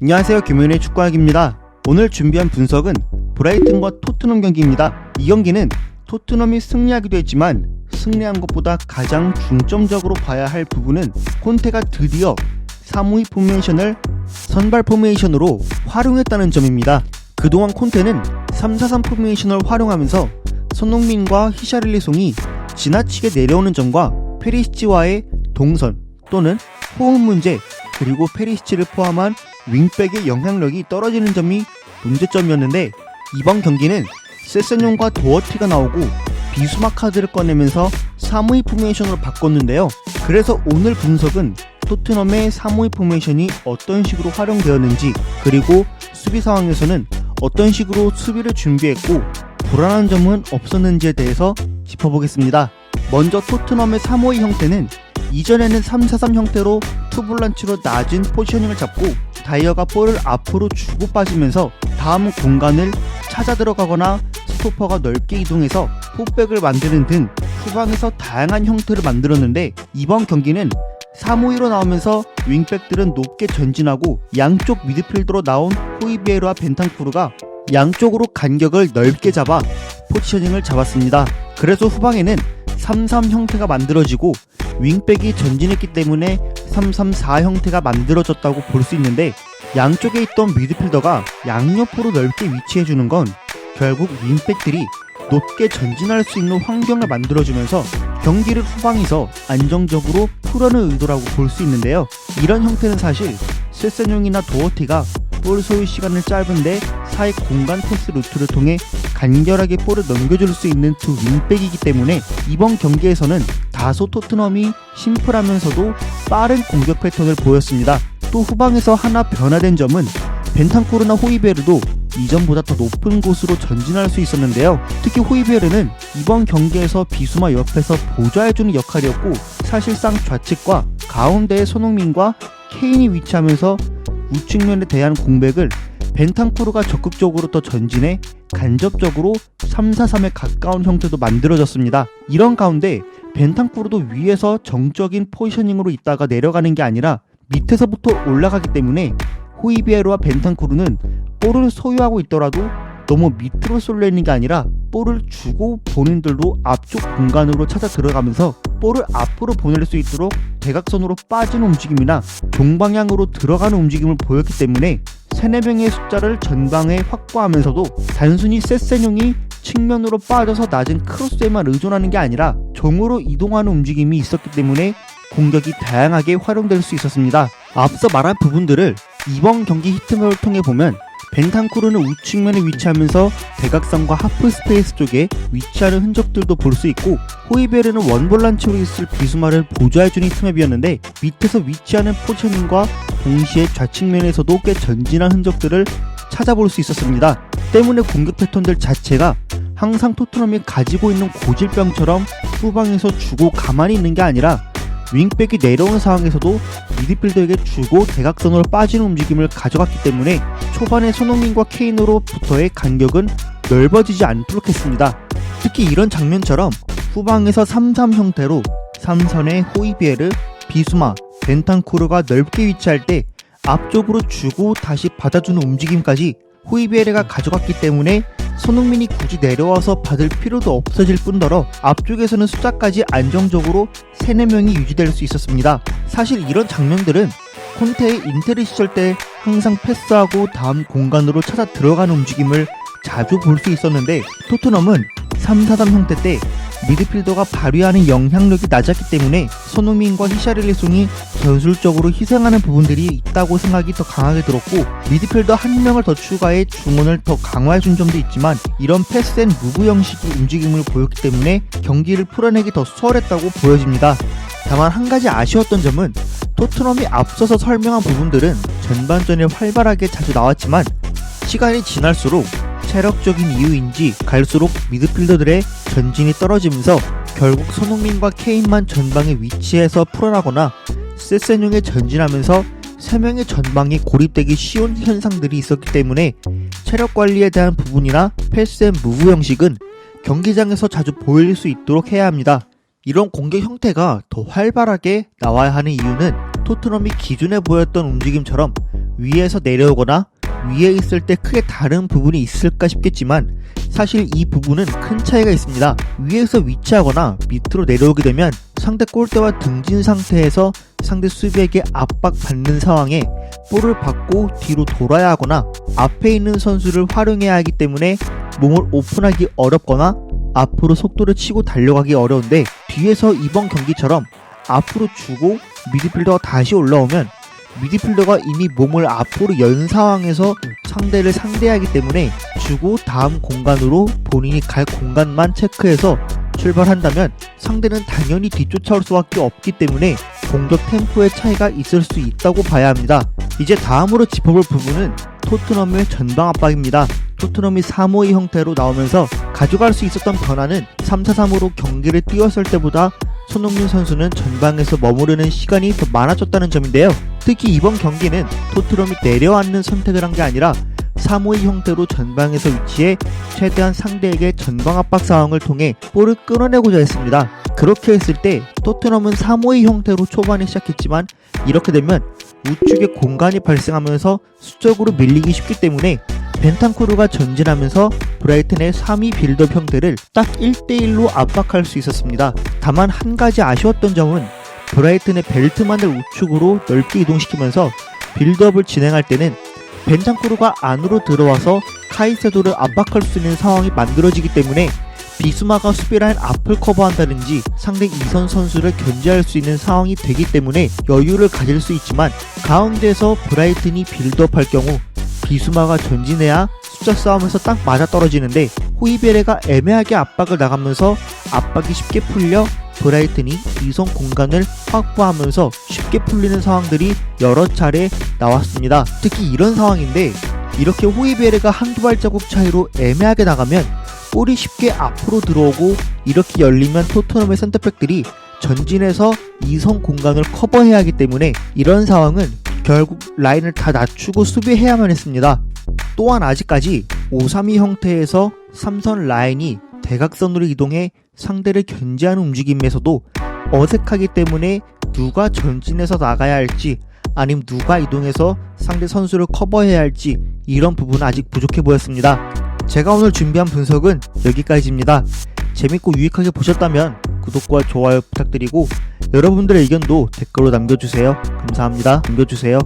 안녕하세요, 김윤의 축구학입니다. 오늘 준비한 분석은 브라이튼과 토트넘 경기입니다. 이 경기는 토트넘이 승리하기도 했지만 승리한 것보다 가장 중점적으로 봐야 할 부분은 콘테가 드디어 352 포메이션을 선발 포메이션으로 활용했다는 점입니다. 그동안 콘테는 343 포메이션을 활용하면서 손흥민과 히샤를리송이 지나치게 내려오는 점과 페리시치와의 동선 또는 호흡 문제, 그리고 페리시치를 포함한 윙백의 영향력이 떨어지는 점이 문제점이었는데, 이번 경기는 세세뇽과 도어티가 나오고 비수마 카드를 꺼내면서 352 포메이션으로 바꿨는데요. 그래서 오늘 분석은 토트넘의 352 포메이션이 어떤 식으로 활용되었는지, 그리고 수비 상황에서는 어떤 식으로 수비를 준비했고 불안한 점은 없었는지에 대해서 짚어보겠습니다. 먼저 토트넘의 352 형태는 이전에는 343 형태로 투볼란치로 낮은 포지셔닝을 잡고 다이어가 볼을 앞으로 주고 빠지면서 다음 공간을 찾아 들어가거나 스토퍼가 넓게 이동해서 풋백을 만드는 등 후방에서 다양한 형태를 만들었는데, 이번 경기는 352로 나오면서 윙백들은 높게 전진하고 양쪽 미드필더로 나온 호이비에르와 벤탄쿠르가 양쪽으로 간격을 넓게 잡아 포지셔닝을 잡았습니다. 그래서 후방에는 3-3 형태가 만들어지고 윙백이 전진했기 때문에 3-3-4 형태가 만들어졌다고 볼 수 있는데, 양쪽에 있던 미드필더가 양옆으로 넓게 위치해주는 건 결국 윙백들이 높게 전진할 수 있는 환경을 만들어주면서 경기를 후방에서 안정적으로 풀어내는 의도라고 볼 수 있는데요. 이런 형태는 사실 세세뇽이나 도어티가 볼 소유 시간을 짧은데 사이 공간 패스 루트를 통해 간결하게 볼을 넘겨줄 수 있는 두 윙백이기 때문에 이번 경기에서는 다소 토트넘이 심플하면서도 빠른 공격 패턴을 보였습니다. 또 후방에서 하나 변화된 점은 벤탄쿠르나 호이베르도 이전보다 더 높은 곳으로 전진할 수 있었는데요. 특히 호이베르는 이번 경기에서 비수마 옆에서 보좌해주는 역할이었고, 사실상 좌측과 가운데에 손흥민과 케인이 위치하면서 우측면에 대한 공백을 벤탄쿠르가 적극적으로 더 전진해 간접적으로 3-4-3에 가까운 형태도 만들어졌습니다. 이런 가운데 벤탄쿠르도 위에서 정적인 포지셔닝으로 있다가 내려가는 게 아니라 밑에서부터 올라가기 때문에 호이비에르와 벤탄쿠르는 볼을 소유하고 있더라도 너무 밑으로 쏠려 있는 게 아니라 볼을 주고 본인들도 앞쪽 공간으로 찾아 들어가면서 볼을 앞으로 보낼 수 있도록 대각선으로 빠지는 움직임이나 동방향으로 들어가는 움직임을 보였기 때문에 3-4명의 숫자를 전방에 확보하면서도 단순히 세세뇽이 측면으로 빠져서 낮은 크로스에만 의존하는 게 아니라 종으로 이동하는 움직임이 있었기 때문에 공격이 다양하게 활용될 수 있었습니다. 앞서 말한 부분들을 이번 경기 히트맵을 통해 보면 벤탄쿠르는 우측면에 위치하면서 대각선과 하프 스페이스 쪽에 위치하는 흔적들도 볼 수 있고, 호이베르는 원볼란치로 있을 비수마를 보좌해주는 히트맵이었는데 밑에서 위치하는 포지셔닝과 동시에 좌측면에서도 꽤 전진한 흔적들을 찾아볼 수 있었습니다. 때문에 공격 패턴들 자체가 항상 토트넘이 가지고 있는 고질병처럼 후방에서 주고 가만히 있는 게 아니라 윙백이 내려오는 상황에서도 미드필더에게 주고 대각선으로 빠지는 움직임을 가져갔기 때문에 초반에 손흥민과 케인으로부터의 간격은 넓어지지 않도록 했습니다. 특히 이런 장면처럼 후방에서 3-3 형태로 3선의 호이비에르, 비수마, 벤탄쿠르가 넓게 위치할 때 앞쪽으로 주고 다시 받아주는 움직임까지 호이비에르가 가져갔기 때문에 손흥민이 굳이 내려와서 받을 필요도 없어질 뿐더러 앞쪽에서는 숫자까지 안정적으로 3-4명이 유지될 수 있었습니다. 사실 이런 장면들은 콘테의 인테르 시절 때 항상 패스하고 다음 공간으로 찾아 들어가는 움직임을 자주 볼 수 있었는데, 토트넘은 3-4-3 형태 때 미드필더가 발휘하는 영향력이 낮았기 때문에 손흥민과 히샤를리송이 전술적으로 희생하는 부분들이 있다고 생각이 더 강하게 들었고, 미드필더 한 명을 더 추가해 중원을 더 강화해준 점도 있지만 이런 패스 앤 무브 형식의 움직임을 보였기 때문에 경기를 풀어내기 더 수월했다고 보여집니다. 다만 한 가지 아쉬웠던 점은 토트넘이 앞서서 설명한 부분들은 전반전에 활발하게 자주 나왔지만 시간이 지날수록 체력적인 이유인지 갈수록 미드필더들의 전진이 떨어지면서 결국 손흥민과 케인만 전방에 위치해서 풀어나거나 세세뇽에 전진하면서 3명의 전방이 고립되기 쉬운 현상들이 있었기 때문에 체력 관리에 대한 부분이나 패스 앤 무브 형식은 경기장에서 자주 보일 수 있도록 해야 합니다. 이런 공격 형태가 더 활발하게 나와야 하는 이유는 토트넘이 기존에 보였던 움직임처럼 위에서 내려오거나 위에 있을 때 크게 다른 부분이 있을까 싶겠지만 사실 이 부분은 큰 차이가 있습니다. 위에서 위치하거나 밑으로 내려오게 되면 상대 골대와 등진 상태에서 상대 수비에게 압박받는 상황에 볼을 받고 뒤로 돌아야 하거나 앞에 있는 선수를 활용해야 하기 때문에 몸을 오픈하기 어렵거나 앞으로 속도를 치고 달려가기 어려운데, 뒤에서 이번 경기처럼 앞으로 주고 미드필더가 다시 올라오면 미드필더가 이미 몸을 앞으로 연 상황에서 상대를 상대하기 때문에 주고 다음 공간으로 본인이 갈 공간만 체크해서 출발한다면 상대는 당연히 뒤쫓아올 수밖에 없기 때문에 공격 템포의 차이가 있을 수 있다고 봐야 합니다. 이제 다음으로 짚어볼 부분은 토트넘의 전방 압박입니다. 토트넘이 3-5-2 형태로 나오면서 가져갈 수 있었던 변화는 3-4-3으로 경기를 뛰었을 때보다 손흥민 선수는 전방에서 머무르는 시간이 더 많아졌다는 점인데요. 특히 이번 경기는 토트넘이 내려앉는 선택을 한 게 아니라 3-5-2 형태로 전방에서 위치해 최대한 상대에게 전방 압박 상황을 통해 볼을 끌어내고자 했습니다. 그렇게 했을 때 토트넘은 3-5-2 형태로 초반에 시작했지만 이렇게 되면 우측에 공간이 발생하면서 수적으로 밀리기 쉽기 때문에 벤탄쿠르가 전진하면서 브라이튼의 3-2 빌드업 형태를 딱 1대1로 압박할 수 있었습니다. 다만 한 가지 아쉬웠던 점은 브라이튼의 벨트만을 우측으로 넓게 이동시키면서 빌드업을 진행할 때는 벤탄쿠르가 안으로 들어와서 카이세도를 압박할 수 있는 상황이 만들어지기 때문에 비수마가 수비라인 앞을 커버한다든지 상대 2선 선수를 견제할 수 있는 상황이 되기 때문에 여유를 가질 수 있지만, 가운데서 브라이튼이 빌드업할 경우 비수마가 전진해야 숫자 싸움에서 딱 맞아떨어지는데 호이베레가 애매하게 압박을 나가면서 압박이 쉽게 풀려 브라이튼이 2선 공간을 확보하면서 쉽게 풀리는 상황들이 여러 차례 나왔습니다. 특히 이런 상황인데 이렇게 호이베레가 한두 발자국 차이로 애매하게 나가면 볼이 쉽게 앞으로 들어오고, 이렇게 열리면 토트넘의 센터백들이 전진해서 2선 공간을 커버해야 하기 때문에 이런 상황은 결국 라인을 다 낮추고 수비해야만 했습니다. 또한 아직까지 5-3-2 형태에서 3선 라인이 대각선으로 이동해 상대를 견제하는 움직임에서도 어색하기 때문에 누가 전진해서 나가야 할지 아니면 누가 이동해서 상대 선수를 커버해야 할지 이런 부분은 아직 부족해 보였습니다. 제가 오늘 준비한 분석은 여기까지입니다. 재밌고 유익하게 보셨다면 구독과 좋아요 부탁드리고 여러분들의 의견도 댓글로 남겨주세요. 감사합니다. 남겨주세요.